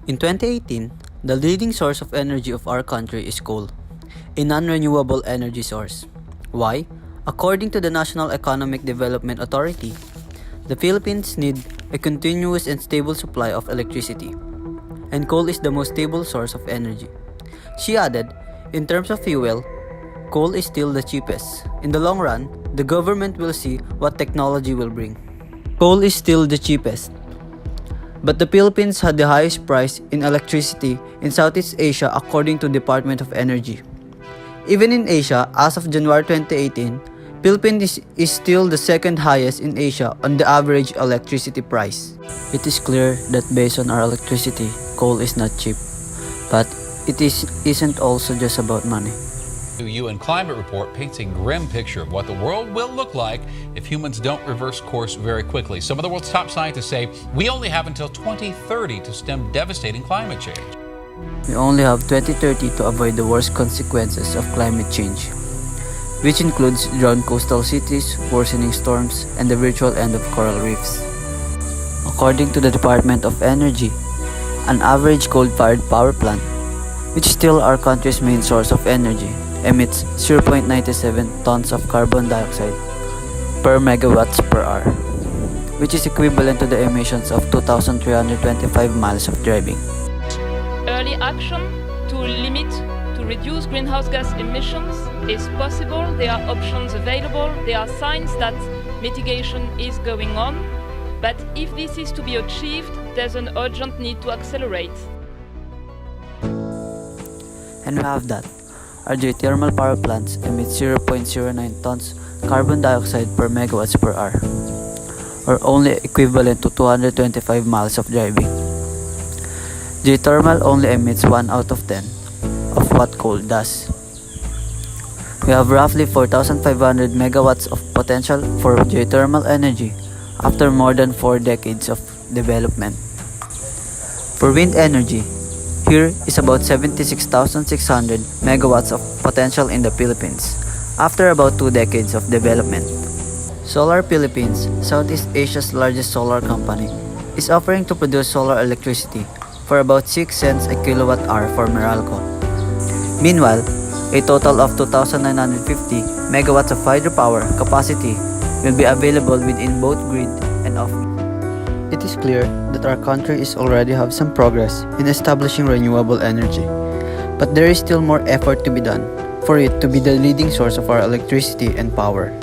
In 2018, the leading source of energy of our country is coal, a non-renewable energy source. Why? According to the National Economic Development Authority, the Philippines need a continuous and stable supply of electricity, and coal is the most stable source of energy. She added, in terms of fuel, coal is still the cheapest. In the long run, the government will see what technology will bring. Coal is still the cheapest. But the Philippines had the highest price in electricity in Southeast Asia according to Department of Energy. Even in Asia, as of January 2018, Philippines is still the second highest in Asia on the average electricity price. It is clear that based on our electricity, coal is not cheap. But it isn't also just about money. The UN climate report paints a grim picture of what the world will look like if humans don't reverse course very quickly. Some of the world's top scientists say we only have until 2030 to stem devastating climate change. We only have 2030 to avoid the worst consequences of climate change, which includes drowned coastal cities, worsening storms, and the virtual end of coral reefs. According to the Department of Energy, an average coal-fired power plant, which is still our country's main source of energy, emits 0.97 tons of carbon dioxide per megawatts per hour, which is equivalent to the emissions of 2,325 miles of driving. Early action to reduce greenhouse gas emissions is possible. There are options available. There are signs that mitigation is going on. But if this is to be achieved, there's an urgent need to accelerate. And we have that. Our geothermal power plants emit 0.09 tons carbon dioxide per megawatts per hour, or only equivalent to 225 miles of driving. Geothermal only emits 1 out of 10 of what coal does. We have roughly 4,500 megawatts of potential for geothermal energy after more than 4 decades of development. For wind energy, here is about 76,600 megawatts of potential in the Philippines, after about 2 decades of development. Solar Philippines, Southeast Asia's largest solar company, is offering to produce solar electricity for about 6 cents a kilowatt hour for Meralco. Meanwhile, a total of 2,950 megawatts of hydropower capacity will be available within both grid and off-grid. It is clear that our country is already have some progress in establishing renewable energy, but there is still more effort to be done for it to be the leading source of our electricity and power.